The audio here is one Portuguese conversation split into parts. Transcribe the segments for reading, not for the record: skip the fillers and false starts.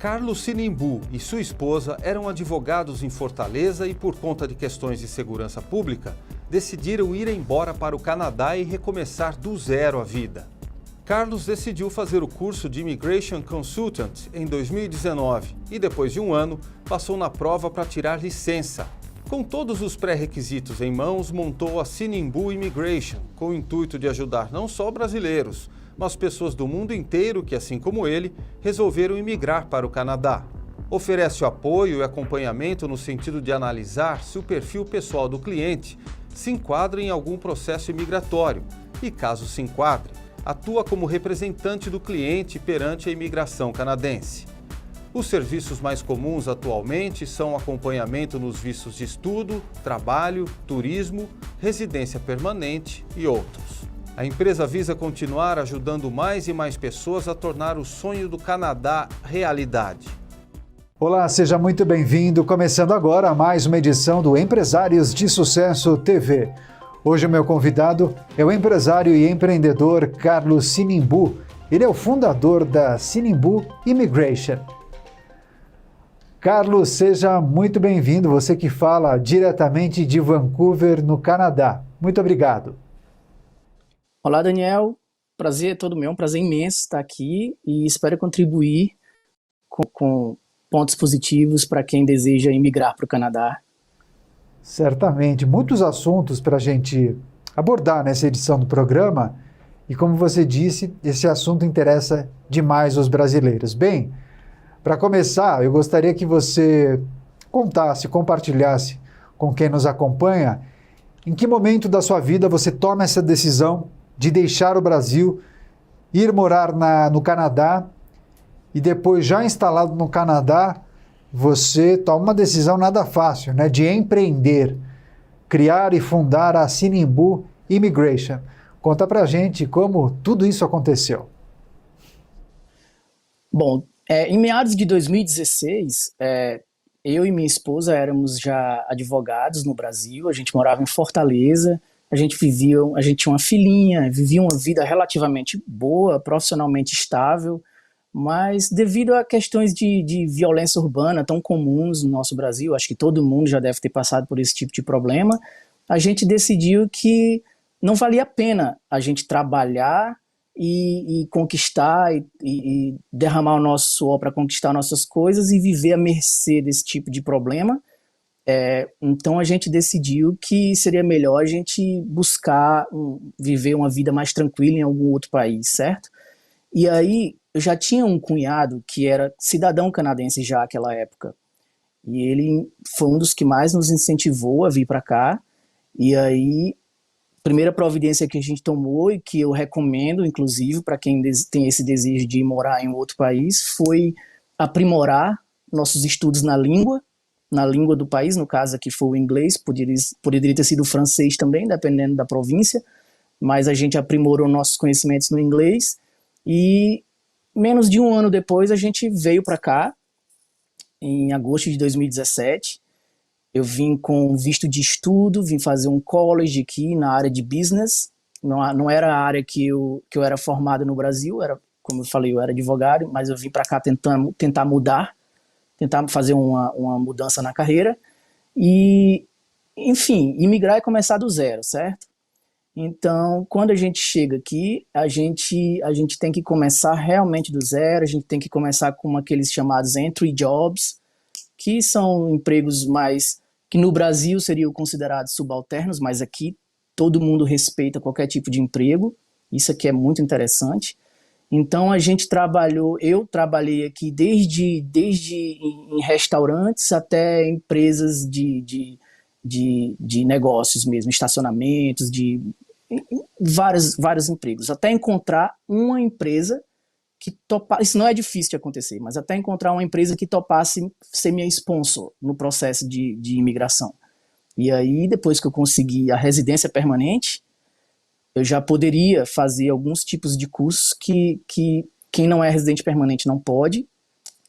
Carlos Sinimbu e sua esposa eram advogados em Fortaleza e, por conta de questões de segurança pública, decidiram ir embora para o Canadá e recomeçar do zero a vida. Carlos decidiu fazer o curso de Immigration Consultant em 2019 e, depois de um ano, passou na prova para tirar licença. Com todos os pré-requisitos em mãos, montou a Sinimbu Immigration, com o intuito de ajudar não só brasileiros, mas pessoas do mundo inteiro que, assim como ele, resolveram imigrar para o Canadá. Oferece o apoio e acompanhamento no sentido de analisar se o perfil pessoal do cliente se enquadra em algum processo imigratório e, caso se enquadre, atua como representante do cliente perante a imigração canadense. Os serviços mais comuns atualmente são acompanhamento nos vistos de estudo, trabalho, turismo, residência permanente e outros. A empresa visa continuar ajudando mais e mais pessoas a tornar o sonho do Canadá realidade. Olá, seja muito bem-vindo. Começando agora mais uma edição do Empresários de Sucesso TV. Hoje o meu convidado é o empresário e empreendedor Carlos Sinimbu. Ele é o fundador da Sinimbu Immigration. Carlos, seja muito bem-vindo. Você que fala diretamente de Vancouver, no Canadá. Muito obrigado. Olá, Daniel. Prazer é todo meu, um prazer imenso estar aqui e espero contribuir com pontos positivos para quem deseja emigrar para o Canadá. Certamente, muitos assuntos para a gente abordar nessa edição do programa e, como você disse, esse assunto interessa demais os brasileiros. Bem, para começar, eu gostaria que você contasse, compartilhasse com quem nos acompanha em que momento da sua vida você toma essa decisão de deixar o Brasil, ir morar no Canadá e depois, já instalado no Canadá, você toma uma decisão nada fácil, né, de empreender, criar e fundar a Sinimbu Immigration. Conta pra gente como tudo isso aconteceu. Bom, em meados de 2016, eu e minha esposa éramos já advogados no Brasil, a gente morava em Fortaleza, a gente tinha uma filhinha, vivia uma vida relativamente boa, profissionalmente estável, mas devido a questões de violência urbana tão comuns no nosso Brasil, acho que todo mundo já deve ter passado por esse tipo de problema, a gente decidiu que não valia a pena a gente trabalhar e conquistar e derramar o nosso suor para conquistar nossas coisas e viver à mercê desse tipo de problema. Então a gente decidiu que seria melhor a gente buscar viver uma vida mais tranquila em algum outro país, certo? E aí eu já tinha um cunhado que era cidadão canadense já naquela época, e ele foi um dos que mais nos incentivou a vir para cá. E aí a primeira providência que a gente tomou e que eu recomendo, inclusive, para quem tem esse desejo de morar em outro país, foi aprimorar nossos estudos na língua do país, no caso aqui foi o inglês, poderia ter sido o francês também, dependendo da província, mas a gente aprimorou nossos conhecimentos no inglês e menos de um ano depois a gente veio para cá, em agosto de 2017, eu vim com visto de estudo, vim fazer um college aqui na área de business, não era a área que eu era formado no Brasil, como eu falei, eu era advogado, mas eu vim para cá tentar mudar, tentar fazer uma mudança na carreira e, enfim, imigrar é começar do zero, certo? Então, quando a gente chega aqui, a gente tem que começar realmente do zero, a gente tem que começar com aqueles chamados entry jobs, que são empregos que no Brasil seriam considerados subalternos, mas aqui todo mundo respeita qualquer tipo de emprego, isso aqui é muito interessante. Então eu trabalhei aqui desde em restaurantes até empresas de negócios mesmo, estacionamentos, vários empregos, até encontrar uma empresa que topasse, isso não é difícil de acontecer, mas até encontrar uma empresa que topasse ser minha sponsor no processo de imigração. E aí, depois que eu consegui a residência permanente, eu já poderia fazer alguns tipos de cursos que quem não é residente permanente não pode,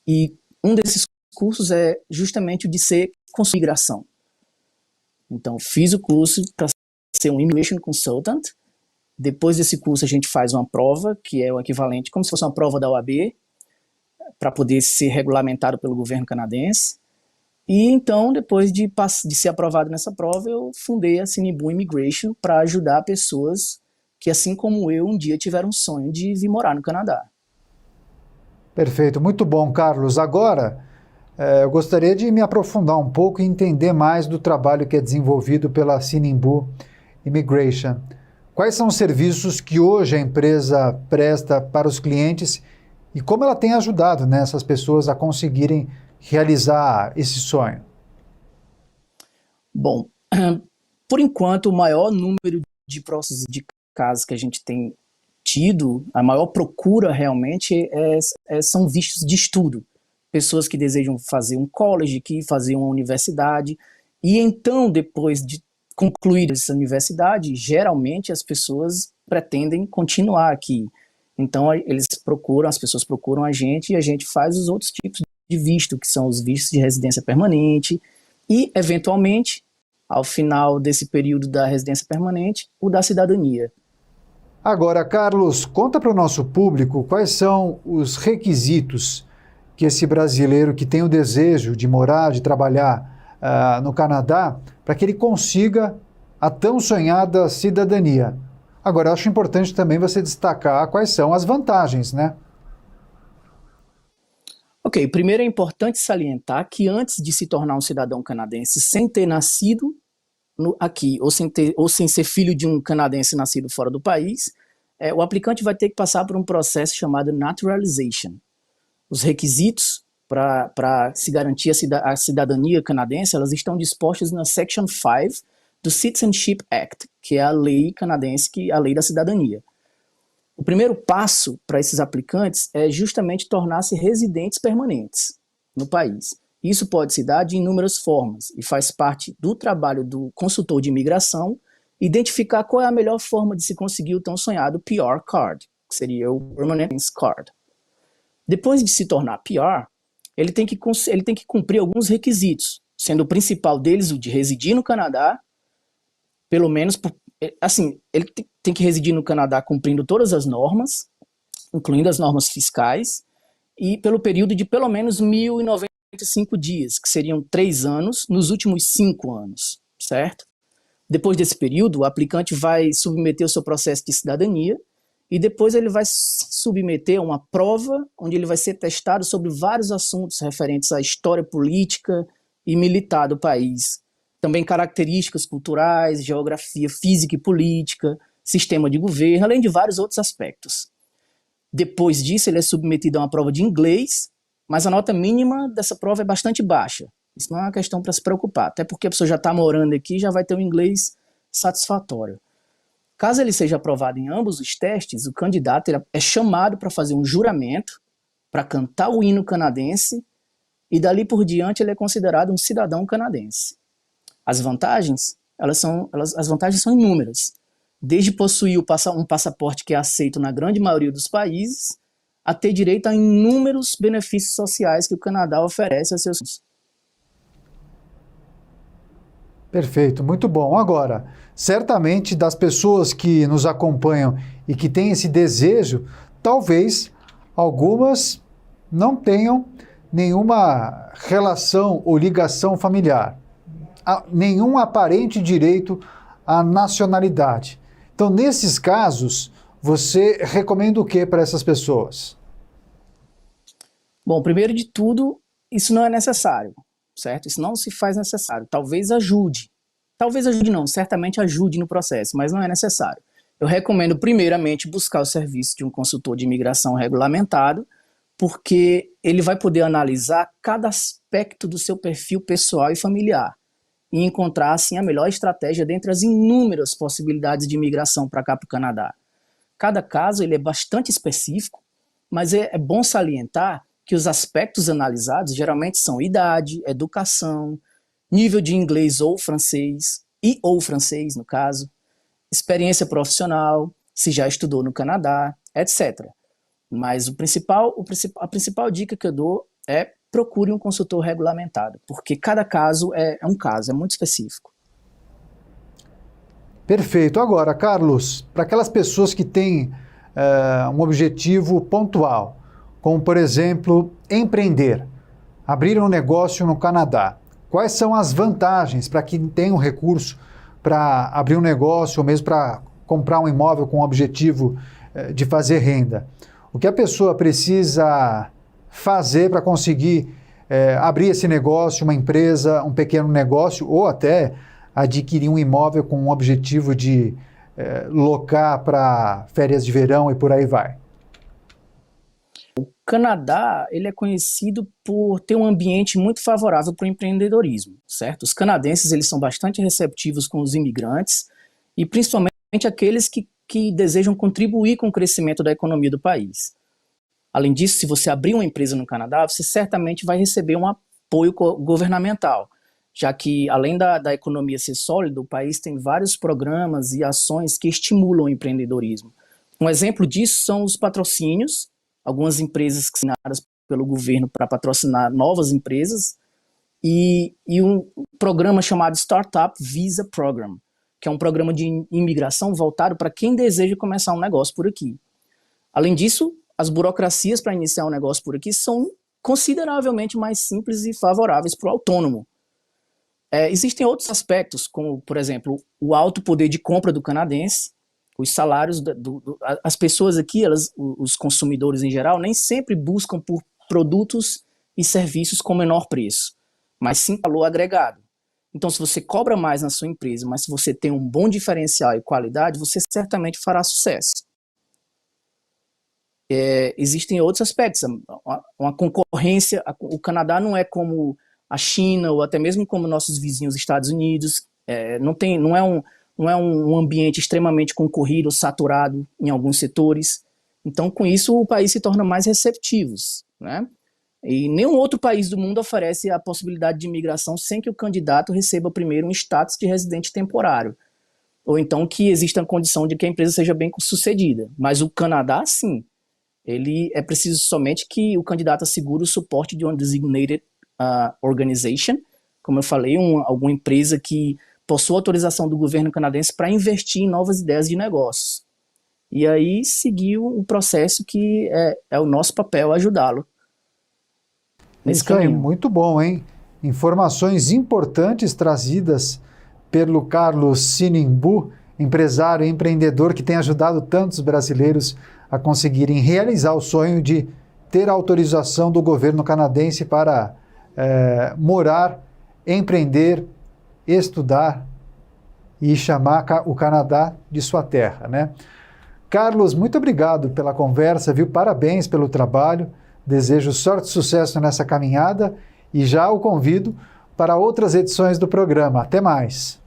e um desses cursos é justamente o de ser consultor de imigração. Então, fiz o curso para ser um Immigration Consultant. Depois desse curso, a gente faz uma prova, que é o equivalente, como se fosse uma prova da OAB, poder ser regulamentado pelo governo canadense. E então, depois de ser aprovado nessa prova, eu fundei a Sinimbu Immigration para ajudar pessoas que, assim como eu, um dia tiveram um sonho de vir morar no Canadá. Perfeito, muito bom, Carlos. Agora, eu gostaria de me aprofundar um pouco e entender mais do trabalho que é desenvolvido pela Sinimbu Immigration. Quais são os serviços que hoje a empresa presta para os clientes e como ela tem ajudado, né, essas pessoas a conseguirem realizar esse sonho? Bom, por enquanto, o maior número de processos de casos que a gente tem tido, a maior procura realmente são vistos de estudo. Pessoas que desejam fazer um college aqui, fazer uma universidade, e então, depois de concluir essa universidade, geralmente as pessoas pretendem continuar aqui. Então, as pessoas procuram a gente e a gente faz os outros tipos de visto, que são os vistos de residência permanente e, eventualmente, ao final desse período da residência permanente, o da cidadania. Agora, Carlos, conta para o nosso público quais são os requisitos que esse brasileiro que tem o desejo de morar, de trabalhar no Canadá, para que ele consiga a tão sonhada cidadania. Agora, eu acho importante também você destacar quais são as vantagens, né? Ok, primeiro é importante salientar que antes de se tornar um cidadão canadense sem ter nascido aqui ou sem ser filho de um canadense nascido fora do país, o aplicante vai ter que passar por um processo chamado naturalization. Os requisitos para se garantir a cidadania canadense, elas estão dispostas na Section 5 do Citizenship Act, que é a lei canadense, a lei da cidadania. O primeiro passo para esses aplicantes é justamente tornar-se residentes permanentes no país. Isso pode se dar de inúmeras formas e faz parte do trabalho do consultor de imigração identificar qual é a melhor forma de se conseguir o tão sonhado PR Card, que seria o Permanent Card. Depois de se tornar PR, ele tem que cumprir alguns requisitos, sendo o principal deles o de residir no Canadá, pelo menos, ele tem que residir no Canadá cumprindo todas as normas, incluindo as normas fiscais, e pelo período de pelo menos 1.095 dias, que seriam 3 anos, nos últimos 5 anos, certo? Depois desse período, o aplicante vai submeter o seu processo de cidadania, e depois ele vai se submeter a uma prova, onde ele vai ser testado sobre vários assuntos referentes à história política e militar do país. Também características culturais, geografia física e política, sistema de governo, além de vários outros aspectos. Depois disso, ele é submetido a uma prova de inglês, mas a nota mínima dessa prova é bastante baixa. Isso não é uma questão para se preocupar, até porque a pessoa já está morando aqui e já vai ter um inglês satisfatório. Caso ele seja aprovado em ambos os testes, o candidato é chamado para fazer um juramento, para cantar o hino canadense, e dali por diante ele é considerado um cidadão canadense. As vantagens são inúmeras, desde possuir um passaporte que é aceito na grande maioria dos países, a ter direito a inúmeros benefícios sociais que o Canadá oferece a seus... Perfeito, muito bom. Agora, certamente das pessoas que nos acompanham e que têm esse desejo, talvez algumas não tenham nenhuma relação ou ligação familiar, nenhum aparente direito à nacionalidade. Então, nesses casos, você recomenda o que para essas pessoas? Bom, primeiro de tudo, isso não é necessário, certo? Isso não se faz necessário. Talvez ajude não, certamente ajude no processo, mas não é necessário. Eu recomendo primeiramente buscar o serviço de um consultor de imigração regulamentado, porque ele vai poder analisar cada aspecto do seu perfil pessoal e familiar e encontrar, assim, a melhor estratégia dentre as inúmeras possibilidades de imigração para cá, para o Canadá. Cada caso ele é bastante específico, mas é bom salientar que os aspectos analisados geralmente são idade, educação, nível de inglês ou francês no caso, experiência profissional, se já estudou no Canadá, etc. Mas a principal dica que eu dou é procure um consultor regulamentado, porque cada caso é um caso, é muito específico. Perfeito. Agora, Carlos, para aquelas pessoas que têm um objetivo pontual, como, por exemplo, empreender, abrir um negócio no Canadá. Quais são as vantagens para quem tem um recurso para abrir um negócio ou mesmo para comprar um imóvel com o objetivo de fazer renda? O que a pessoa precisa fazer para conseguir abrir esse negócio, uma empresa, um pequeno negócio ou até adquirir um imóvel com o objetivo de locar para férias de verão e por aí vai? O Canadá, ele é conhecido por ter um ambiente muito favorável para o empreendedorismo, certo? Os canadenses, eles são bastante receptivos com os imigrantes e principalmente aqueles que desejam contribuir com o crescimento da economia do país. Além disso, se você abrir uma empresa no Canadá, você certamente vai receber um apoio governamental, já que, além da economia ser sólida, o país tem vários programas e ações que estimulam o empreendedorismo. Um exemplo disso são os patrocínios, algumas empresas que são assinadas pelo governo para patrocinar novas empresas, e um programa chamado Startup Visa Program, que é um programa de imigração voltado para quem deseja começar um negócio por aqui. Além disso, as burocracias para iniciar um negócio por aqui são consideravelmente mais simples e favoráveis para o autônomo. Existem outros aspectos, como, por exemplo, o alto poder de compra do canadense, os salários, as pessoas aqui, os consumidores em geral, nem sempre buscam por produtos e serviços com menor preço, mas sim valor agregado. Então, se você cobra mais na sua empresa, mas se você tem um bom diferencial e qualidade, você certamente fará sucesso. Existem outros aspectos, uma concorrência, o Canadá não é como a China ou até mesmo como nossos vizinhos Estados Unidos, não é um ambiente extremamente concorrido, saturado em alguns setores. Então, com isso, o país se torna mais receptivo, né? E nenhum outro país do mundo oferece a possibilidade de imigração sem que o candidato receba primeiro um status de residente temporário, ou então que exista a condição de que a empresa seja bem sucedida. Mas o Canadá, sim, ele é preciso somente que o candidato assegure o suporte de uma designated organization, como eu falei, alguma empresa que possua autorização do governo canadense para investir em novas ideias de negócios. E aí seguiu o processo que é o nosso papel ajudá-lo nesse caminho. Isso aí, muito bom, hein? Informações importantes trazidas pelo Carlos Sinimbu, empresário e empreendedor que tem ajudado tantos brasileiros a conseguirem realizar o sonho de ter a autorização do governo canadense para morar, empreender, estudar e chamar o Canadá de sua terra, né? Carlos, muito obrigado pela conversa, viu? Parabéns pelo trabalho. Desejo sorte e sucesso nessa caminhada e já o convido para outras edições do programa. Até mais.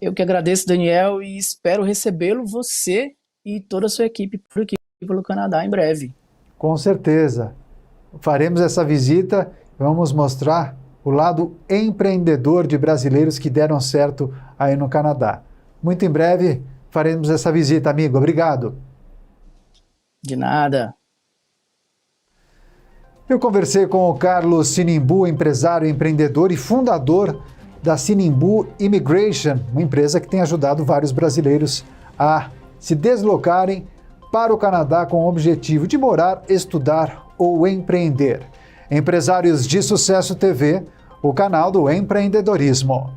Eu que agradeço, Daniel, e espero recebê-lo, você e toda a sua equipe por aqui pelo Canadá em breve. Com certeza. Faremos essa visita e vamos mostrar o lado empreendedor de brasileiros que deram certo aí no Canadá. Muito em breve faremos essa visita, amigo. Obrigado. De nada. Eu conversei com o Carlos Sinimbu, empresário, empreendedor e fundador da Sinimbu Immigration, uma empresa que tem ajudado vários brasileiros a se deslocarem para o Canadá com o objetivo de morar, estudar ou empreender. Empresários de Sucesso TV, o canal do empreendedorismo.